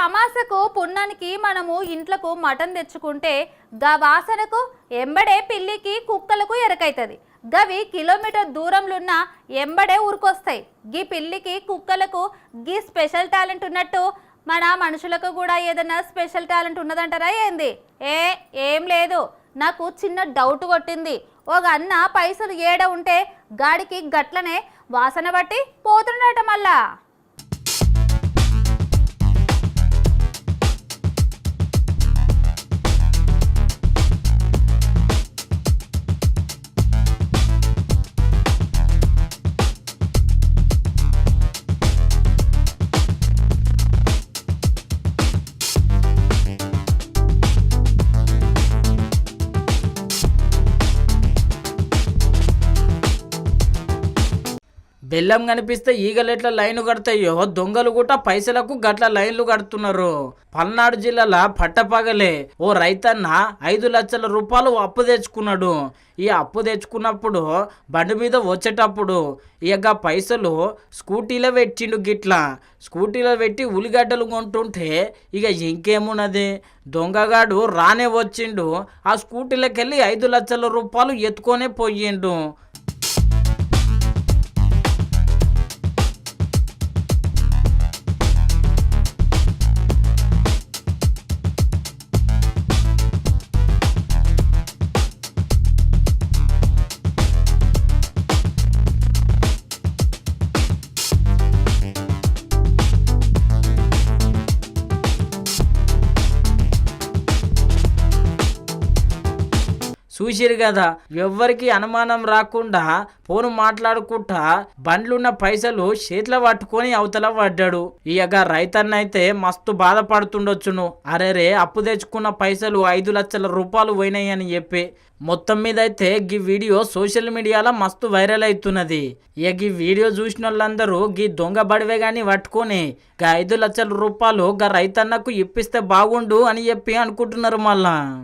అమాసకు పున్నానికి మనము ఇంట్లకు మటన్ తెచ్చుకుంటే గా వాసనకు ఎంబడే పిల్లికి కుక్కలకు ఎరకైతది. గవి కిలోమీటర్ దూరంలో ఉన్న ఎంబడే ఊరుకొస్తాయి. గీ పిల్లికి కుక్కలకు గీ స్పెషల్ టాలెంట్ ఉన్నట్టు మన మనుషులకు కూడా ఏదైనా స్పెషల్ టాలెంట్ ఉన్నదంటారా ఏంది? ఏం లేదు, నాకు చిన్న డౌట్ కొట్టింది. ఒక అన్న పైసలు ఏడ ఉంటే గాడికి గట్లనే వాసన బట్టి పోతుండట. మళ్ళా బెల్లం కనిపిస్తే ఈగలు ఎట్లా లైన్ కడతాయో దొంగలు కూడా పైసలకు గట్ల లైన్లు కడుతున్నారు. పల్నాడు జిల్లాల పట్టపగలే ఓ రైతన్న 5 లక్షల రూపాయలు అప్పు తెచ్చుకున్నాడు. ఈ అప్పు తెచ్చుకున్నప్పుడు బండి మీద వచ్చేటప్పుడు ఇక పైసలు స్కూటీలో పెట్టిండు. గిట్లా స్కూటీలో పెట్టి ఉల్లిగడ్డలు కొంటుంటే ఇక ఇంకేమున్నది, దొంగగాడు రానే వచ్చిండు. ఆ స్కూటీలోకి వెళ్ళి 5 లక్షల రూపాయలు ఎత్తుకొనే పోయిండు. చూసిరు కదా, ఎవ్వరికి అనుమానం రాకుండా ఫోన్ మాట్లాడుకుంటా బండ్లున్న పైసలు చేతిలో పట్టుకొని అవతల పడ్డాడు. ఇక రైతన్న అయితే మస్తు బాధపడుతుండొచ్చును. అరేరే అప్పు తెచ్చుకున్న పైసలు 5 లక్షల రూపాయలు పోయినాయి అని చెప్పి. మొత్తం మీద అయితే గీ వీడియో సోషల్ మీడియాలో మస్తు వైరల్ అవుతున్నది. ఇక ఈ వీడియో చూసిన వాళ్ళందరూ గీ దొంగ బడివే గాని పట్టుకొని గా 5 లక్షల రూపాయలు గా రైతన్నకు ఇప్పిస్తే బాగుండు అని చెప్పి అనుకుంటున్నారు. మళ్ళా